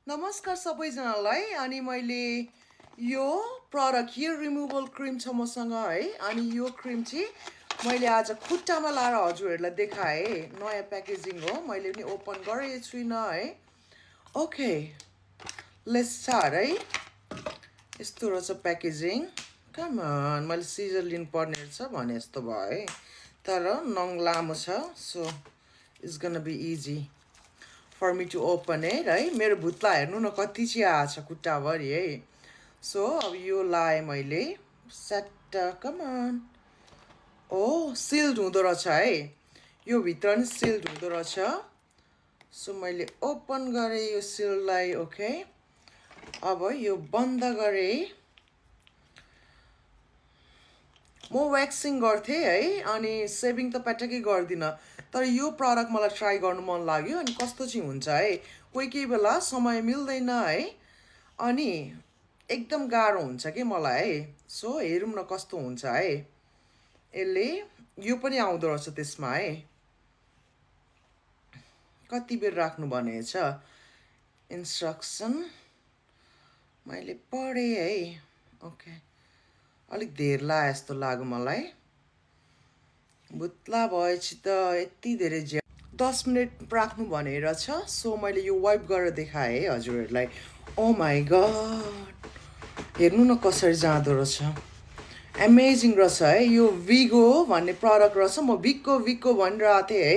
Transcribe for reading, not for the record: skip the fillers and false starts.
नमस्कार सबैजनालाई अनि मैले यो प्रडक्ट हेयर रिमुभल क्रिम छ मसँग है अनि यो क्रिम चाहिँ मैले आज खुट्टामा लाएर हजुरहरूलाई देखाएँ नयाँ प्याकेजिङ हो मैले पनि ओपन गरेको छुइनँ है ओके लेट्स स्टार्ट है यस्तो रहेछ प्याकेजिङ कम अन मैले सिजर लिनुपर्ने रहेछ भने जस्तो भयो है तर नङ लामो छ so it's gonna be easy for me to open it है मेरो भुत्ला हेर्नु न कति चाहिँ आछ खुट्टाभरि है सो अब यो लाएँ मैले सेट कम अन ओ सिल्ड हुँदो रहेछ है यो भित्र नि सिल्ड हुँदो रहेछ सो मैले ओपन गरेँ यो सिललाई ओके अब यो बन्द गरेँ म व्याक्सिङ गर्थेँ है अनि सेभिङ त पटक्कै गर्दिनँ तर यो प्रडक्ट मलाई ट्राई गर्नु मन लाग्यो अनि कस्तो चाहिँ हुन्छ है कोही बेला समय मिल्दैन है अनि एकदम गाह्रो हुन्छ कि मलाई है सो हेरौँ न कस्तो हुन्छ है यसले यो पनि आउँदो रहेछ त्यसमा है कति बेर राख्नु भनेछ इन्स्ट्रक्सन मैले पढेँ है ओके अलिक धेर लाए जस्तो लाग्यो मलाई भुत्ला भएपछि त यति धेरै 10 मिनट राख्नु भनेर छ सो मैले यो वाइप गरेर देखाएँ है हजुरहरूलाई ओ माई गड हेर्नु न कसरी जाँदो रहेछ एमेजिङ रहेछ है यो भिगो भन्ने प्रडक्ट रहेछ म भिक्को भनिरहेको थिएँ है